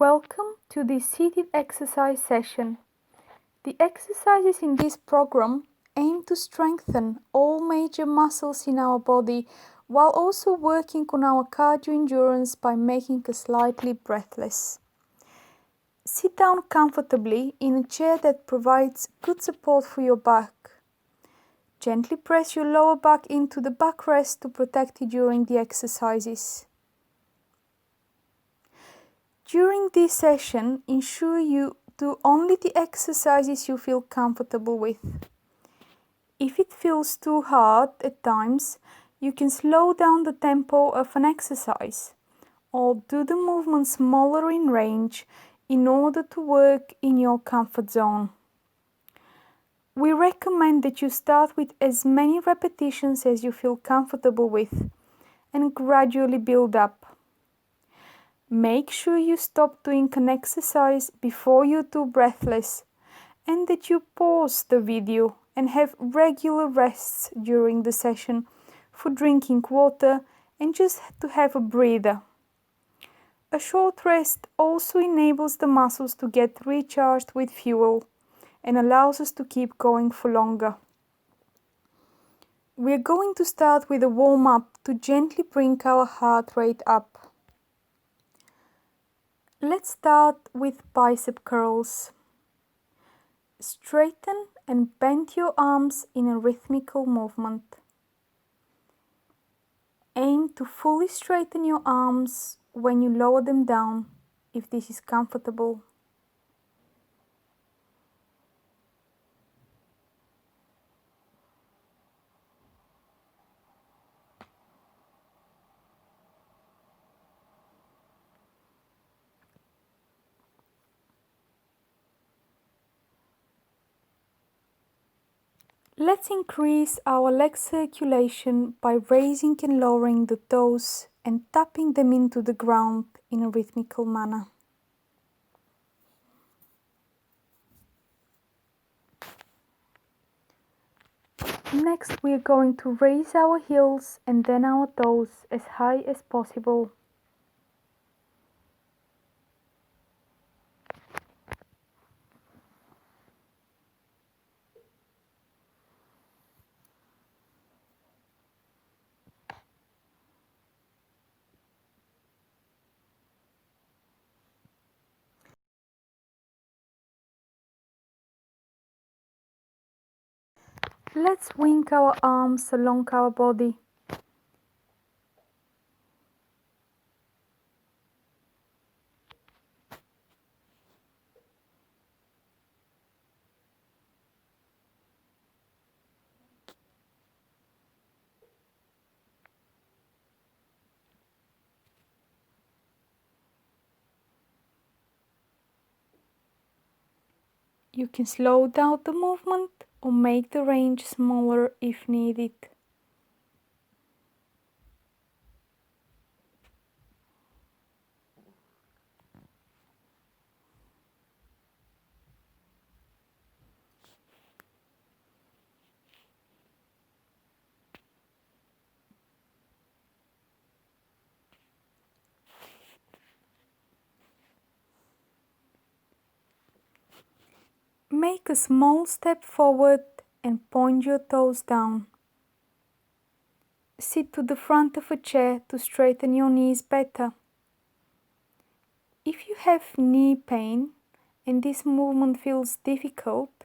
Welcome to this seated exercise session. The exercises in this program aim to strengthen all major muscles in our body while also working on our cardio endurance by making us slightly breathless. Sit down comfortably in a chair that provides good support for your back. Gently press your lower back into the backrest to protect you during the exercises. During this session, ensure you do only the exercises you feel comfortable with. If it feels too hard at times, you can slow down the tempo of an exercise or do the movement smaller in range in order to work in your comfort zone. We recommend that you start with as many repetitions as you feel comfortable with and gradually build up. Make sure you stop doing an exercise before you're too breathless and that you pause the video and have regular rests during the session for drinking water and just to have a breather. A short rest also enables the muscles to get recharged with fuel and allows us to keep going for longer. We are going to start with a warm-up to gently bring our heart rate up. Let's start with bicep curls. Straighten and bend your arms in a rhythmical movement. Aim to fully straighten your arms when you lower them down, if this is comfortable. Let's increase our leg circulation by raising and lowering the toes and tapping them into the ground in a rhythmical manner. Next, we are going to raise our heels and then our toes as high as possible. Let's swing our arms along our body. You can slow down the movement or make the range smaller if needed. Make a small step forward and point your toes down. Sit to the front of a chair to straighten your knees better. If you have knee pain and this movement feels difficult,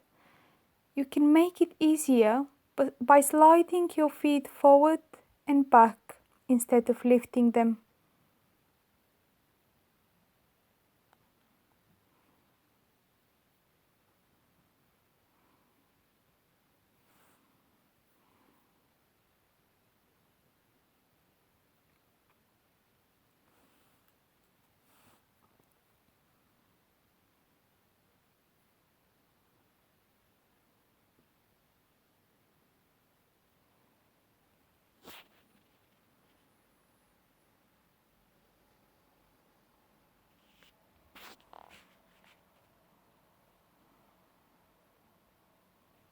you can make it easier by sliding your feet forward and back instead of lifting them.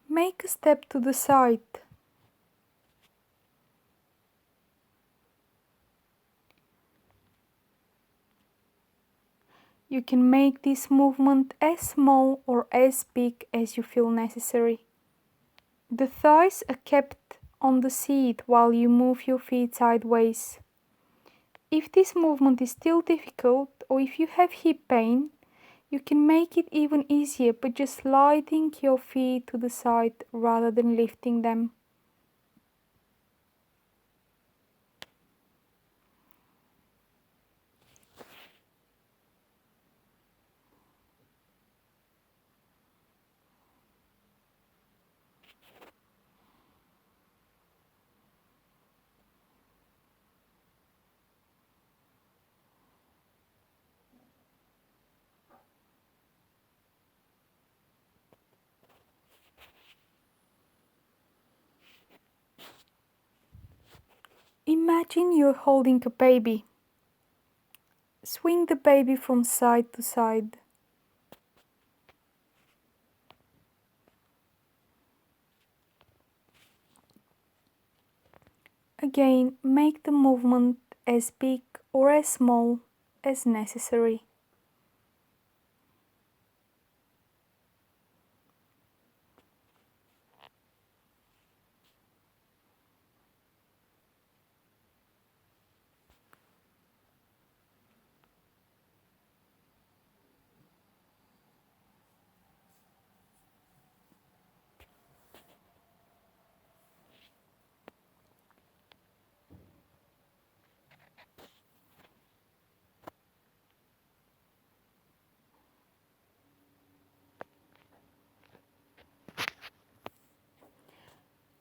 Make a step to the side. You can make this movement as small or as big as you feel necessary. The thighs are kept on the seat while you move your feet sideways. If this movement is still difficult or if you have hip pain, you can make it even easier by just sliding your feet to the side rather than lifting them. Imagine you're holding a baby. Swing the baby from side to side. Again, make the movement as big or as small as necessary.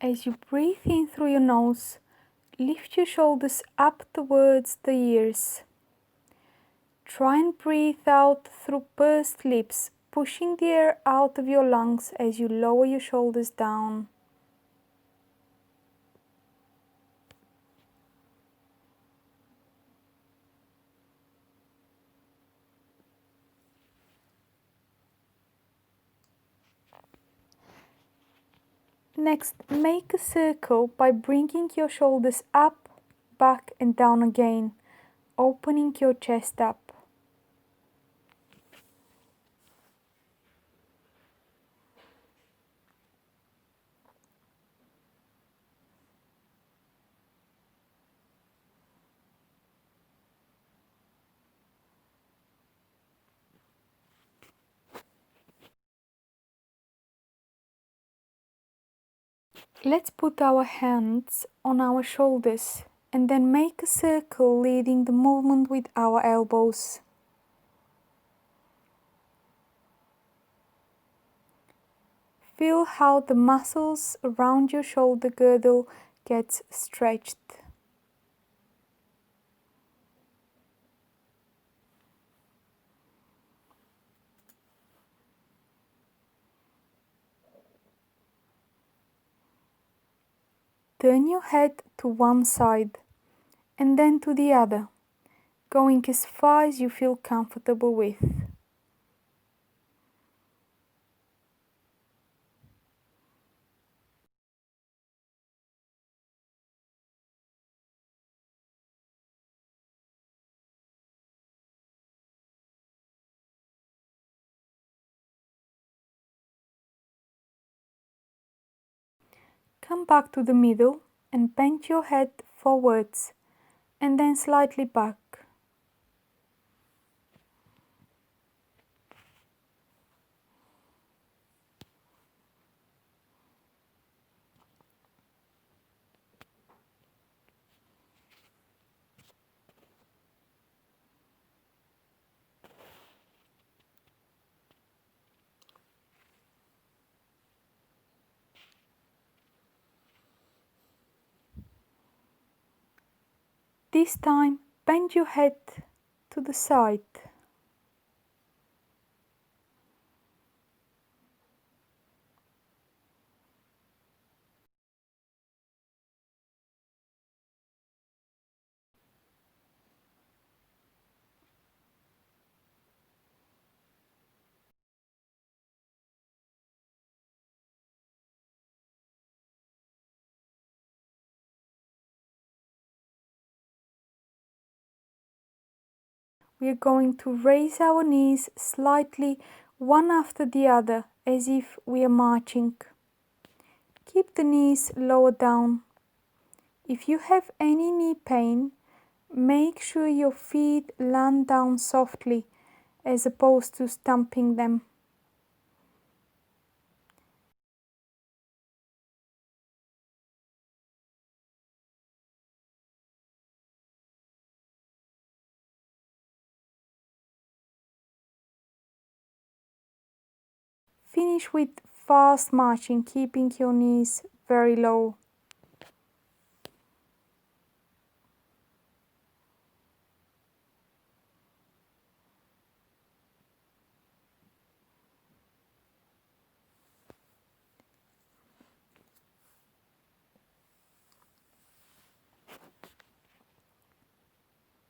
As you breathe in through your nose, lift your shoulders up towards the ears. Try and breathe out through pursed lips, pushing the air out of your lungs as you lower your shoulders down. Next, make a circle by bringing your shoulders up, back and down again, opening your chest up. Let's put our hands on our shoulders and then make a circle leading the movement with our elbows. Feel how the muscles around your shoulder girdle get stretched. Turn your head to one side and then to the other, going as far as you feel comfortable with. Come back to the middle and bend your head forwards and then slightly back. This time, bend your head to the side. We are going to raise our knees slightly one after the other as if we are marching. Keep the knees lower down. If you have any knee pain, make sure your feet land down softly as opposed to stamping them. Finish with fast marching, keeping your knees very low.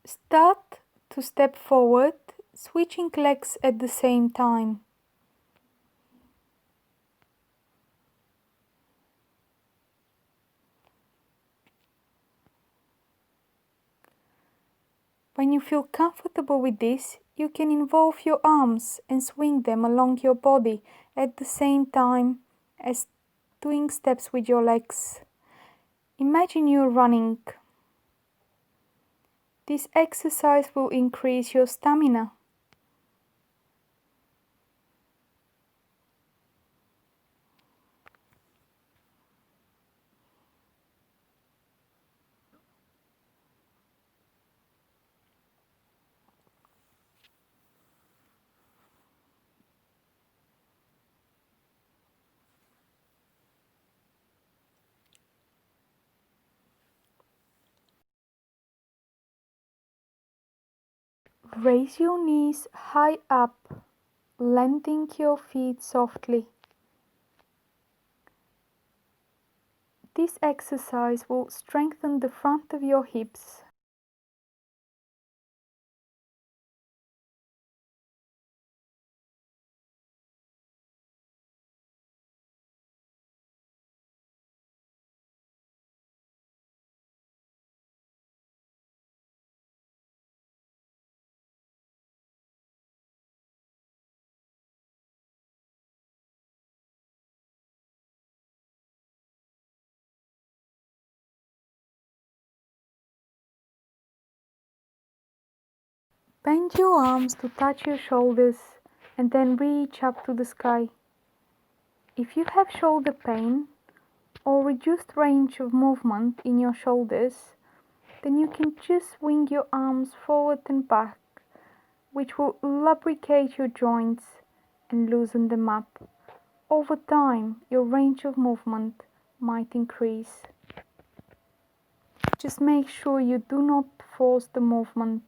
Start to step forward, switching legs at the same time. When you feel comfortable with this, you can involve your arms and swing them along your body at the same time as doing steps with your legs. Imagine you're running. This exercise will increase your stamina. Raise your knees high up, landing your feet softly. This exercise will strengthen the front of your hips. Bend your arms to touch your shoulders and then reach up to the sky. If you have shoulder pain or reduced range of movement in your shoulders, then you can just swing your arms forward and back, which will lubricate your joints and loosen them up. Over time, your range of movement might increase. Just make sure you do not force the movement.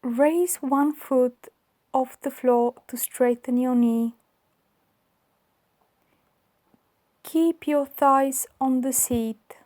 Raise one foot off the floor to straighten your knee. Keep your thighs on the seat.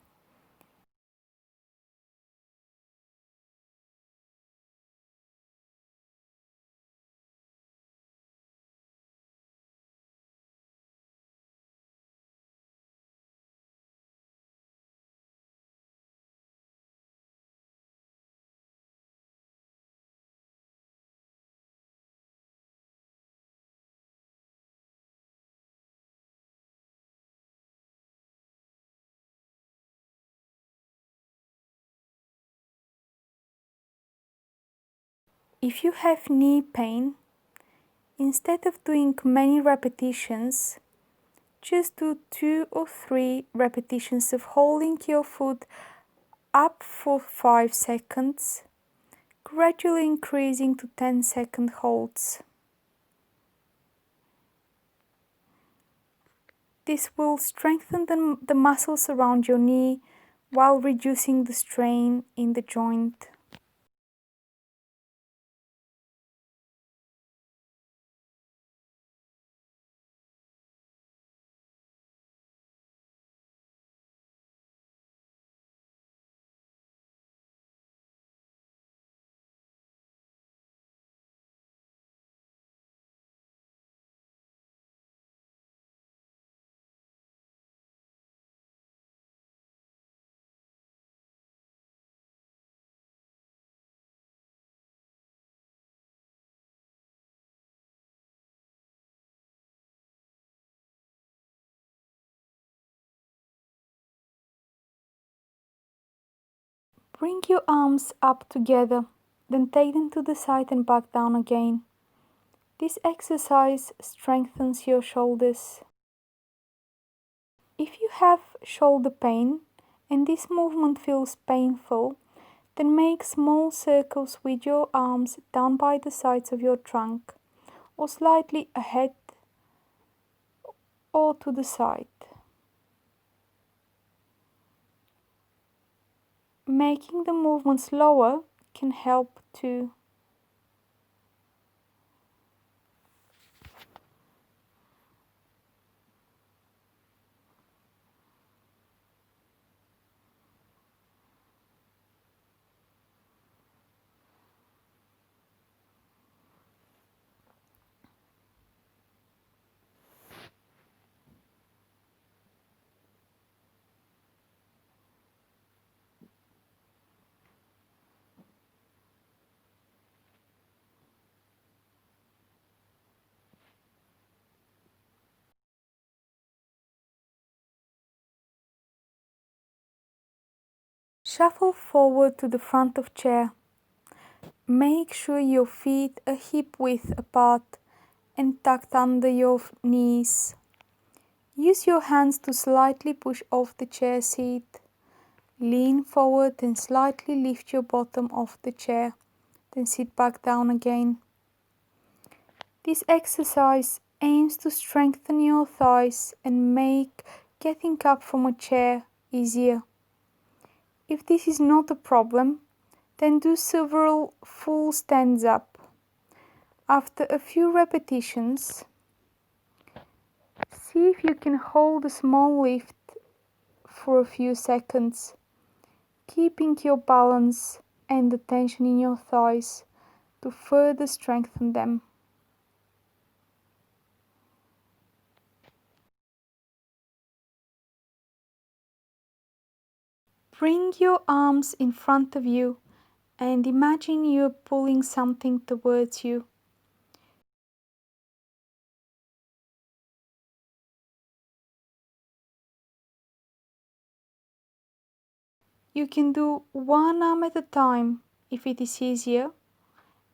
If you have knee pain, instead of doing many repetitions, just do 2 or 3 repetitions of holding your foot up for 5 seconds, gradually increasing to 10-second holds. This will strengthen the muscles around your knee while reducing the strain in the joint. Bring your arms up together, then take them to the side and back down again. This exercise strengthens your shoulders. If you have shoulder pain and this movement feels painful, then make small circles with your arms down by the sides of your trunk or slightly ahead or to the side. Making the movement slower can help too. Shuffle forward to the front of chair. Make sure your feet are hip width apart and tucked under your knees. Use your hands to slightly push off the chair seat. Lean forward and slightly lift your bottom off the chair, then sit back down again. This exercise aims to strengthen your thighs and make getting up from a chair easier. If this is not a problem, then do several full stands up. After a few repetitions, see if you can hold a small lift for a few seconds, keeping your balance and the tension in your thighs to further strengthen them. Bring your arms in front of you and imagine you're pulling something towards you. You can do one arm at a time if it is easier,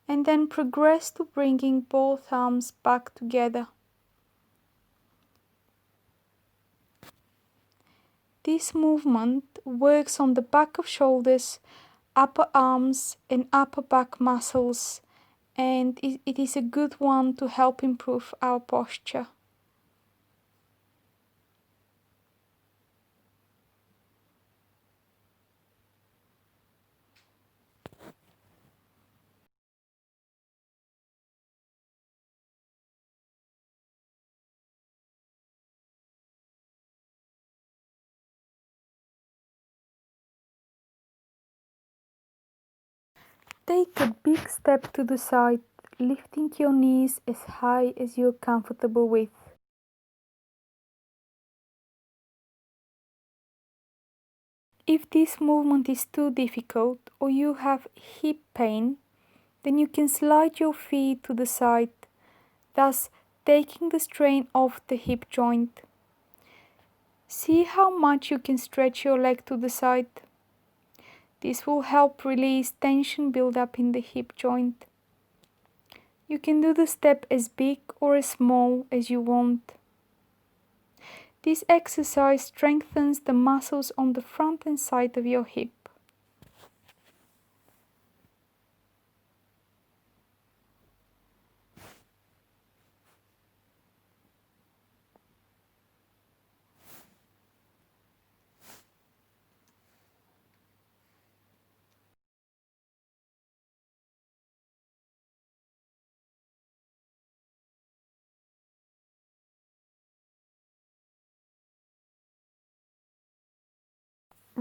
and then progress to bringing both arms back together. This movement works on the back of shoulders, upper arms and upper back muscles, and it is a good one to help improve our posture. Take a big step to the side, lifting your knees as high as you're comfortable with. If this movement is too difficult or you have hip pain, then you can slide your feet to the side, thus taking the strain off the hip joint. See how much you can stretch your leg to the side. This will help release tension build up in the hip joint. You can do the step as big or as small as you want. This exercise strengthens the muscles on the front and side of your hip.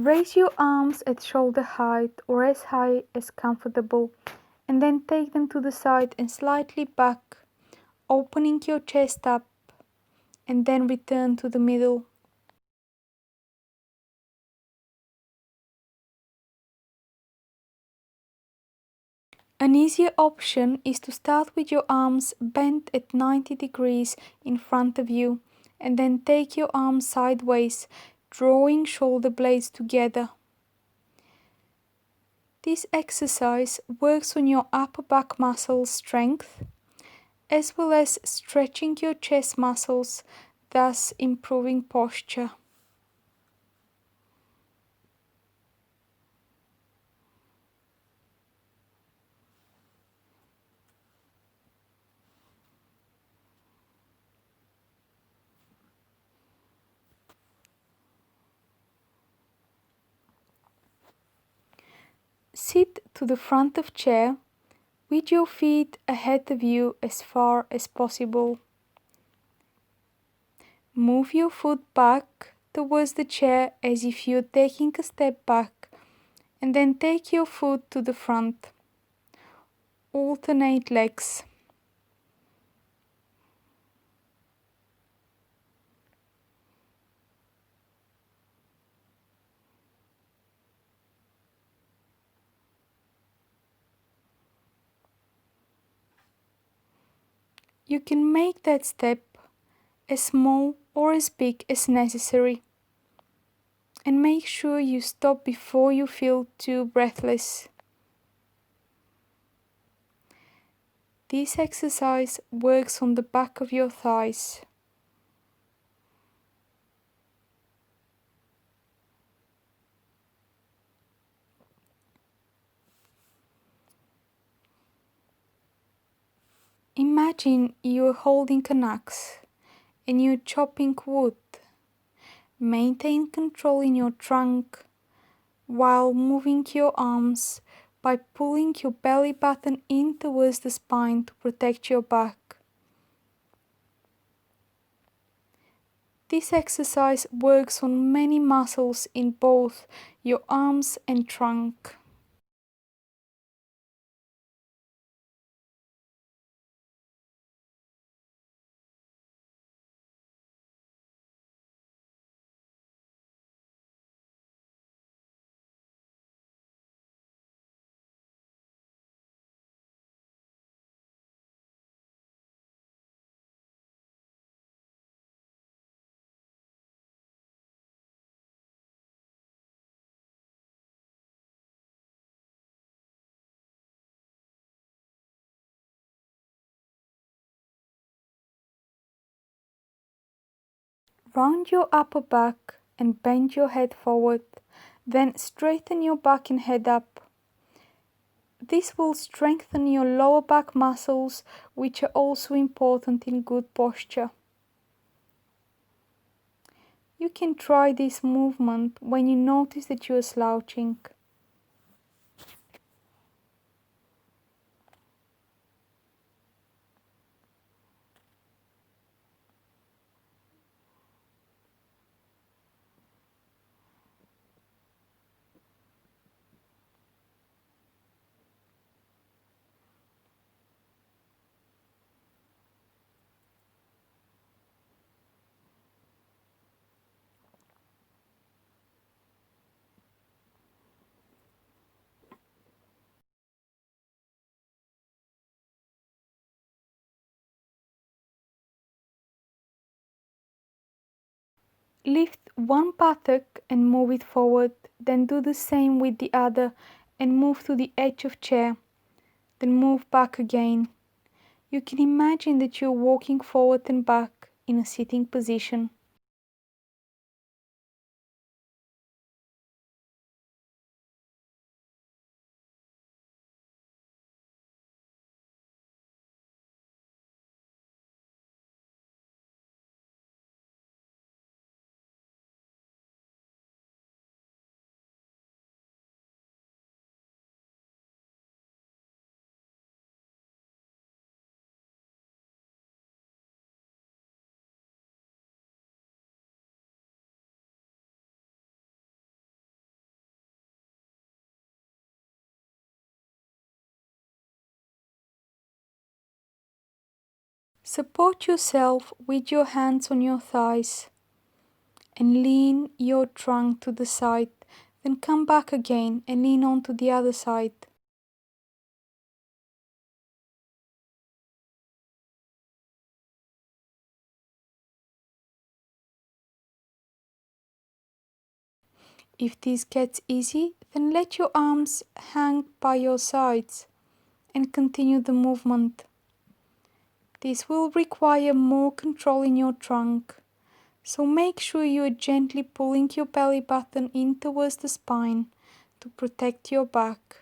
Raise your arms at shoulder height or as high as comfortable, and then take them to the side and slightly back, opening your chest up, and then return to the middle. An easier option is to start with your arms bent at 90 degrees in front of you, and then take your arms sideways, drawing shoulder blades together. This exercise works on your upper back muscle strength, as well as stretching your chest muscles, thus improving posture. Sit to the front of chair with your feet ahead of you as far as possible. Move your foot back towards the chair as if you're taking a step back, and then take your foot to the front. Alternate legs. You can make that step as small or as big as necessary, and make sure you stop before you feel too breathless. This exercise works on the back of your thighs. Imagine you're holding an axe and you're chopping wood. Maintain control in your trunk while moving your arms by pulling your belly button in towards the spine to protect your back. This exercise works on many muscles in both your arms and trunk. Round your upper back and bend your head forward, then straighten your back and head up. This will strengthen your lower back muscles, which are also important in good posture. You can try this movement when you notice that you are slouching. Lift one buttock and move it forward, then do the same with the other and move to the edge of chair, then move back again. You can imagine that you're walking forward and back in a sitting position. Support yourself with your hands on your thighs and lean your trunk to the side, then come back again and lean on to the other side. If this gets easy, then let your arms hang by your sides and continue the movement. This will require more control in your trunk, so make sure you are gently pulling your belly button in towards the spine to protect your back.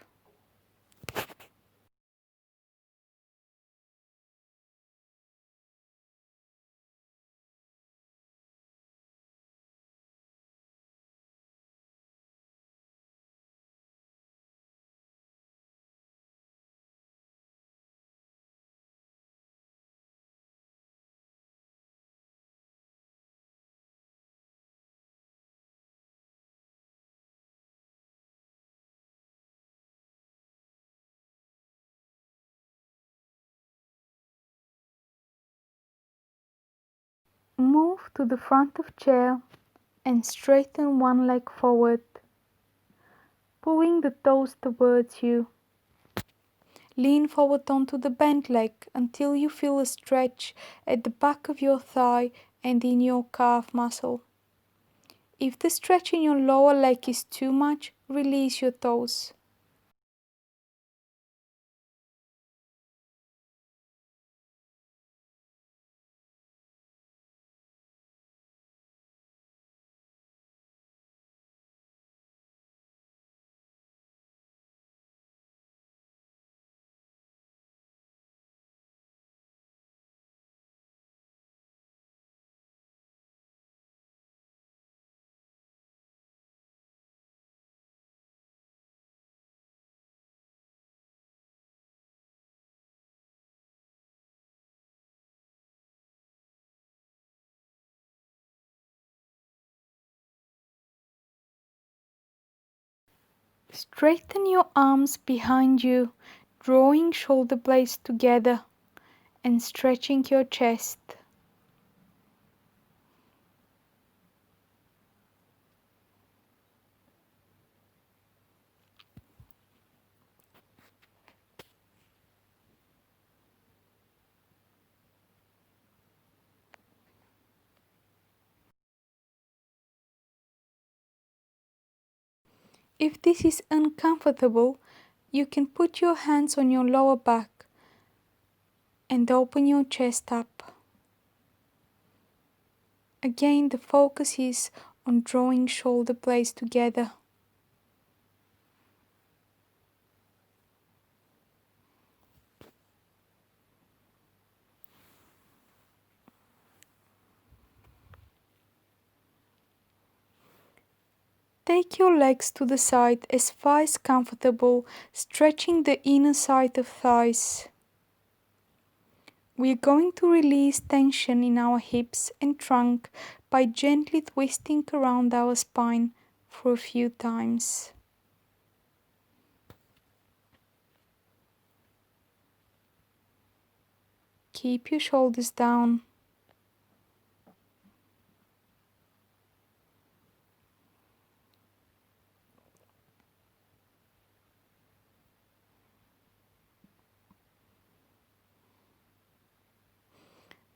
Move to the front of chair and straighten one leg forward, pulling the toes towards you. Lean forward onto the bent leg until you feel a stretch at the back of your thigh and in your calf muscle. If the stretch in your lower leg is too much, release your toes. Straighten your arms behind you, drawing shoulder blades together and stretching your chest. If this is uncomfortable, you can put your hands on your lower back and open your chest up. Again, the focus is on drawing shoulder blades together. Take your legs to the side as far as comfortable, stretching the inner side of thighs. We are going to release tension in our hips and trunk by gently twisting around our spine for a few times. Keep your shoulders down.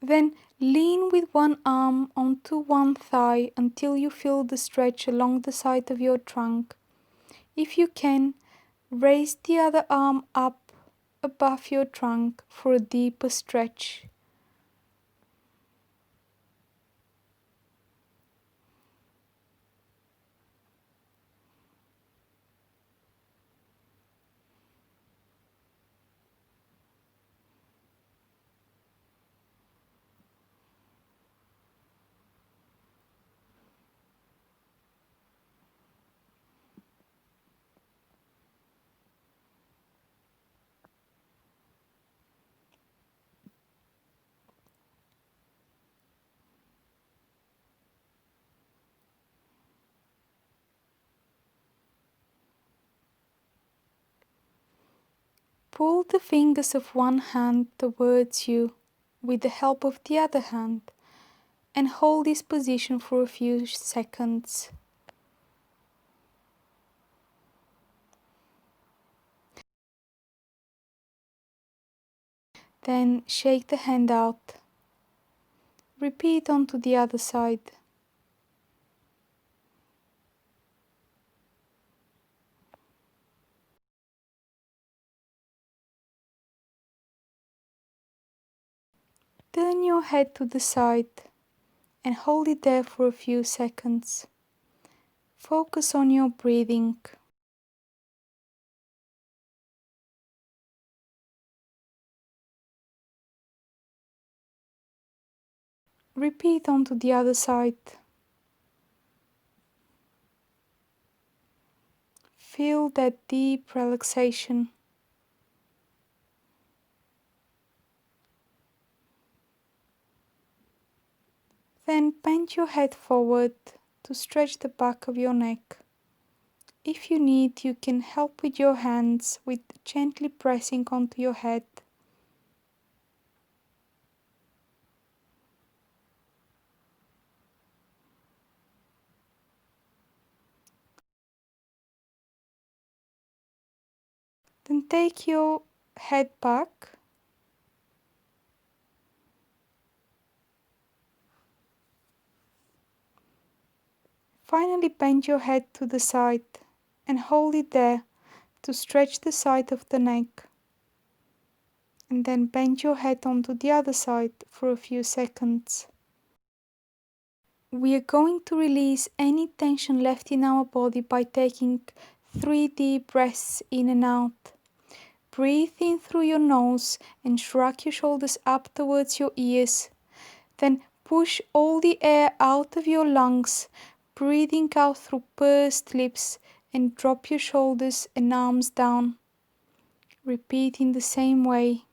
Then lean with one arm onto one thigh until you feel the stretch along the side of your trunk. If you can, raise the other arm up above your trunk for a deeper stretch. Pull the fingers of one hand towards you with the help of the other hand and hold this position for a few seconds. Then shake the hand out. Repeat onto the other side. Turn your head to the side and hold it there for a few seconds. Focus on your breathing. Repeat onto the other side. Feel that deep relaxation. Then bend your head forward to stretch the back of your neck. If you need, you can help with your hands with gently pressing onto your head. Then take your head back. Finally bend your head to the side and hold it there to stretch the side of the neck. And then bend your head onto the other side for a few seconds. We are going to release any tension left in our body by taking 3 deep breaths in and out. Breathe in through your nose and shrug your shoulders up towards your ears. Then push all the air out of your lungs, breathing out through pursed lips, and drop your shoulders and arms down. Repeat in the same way.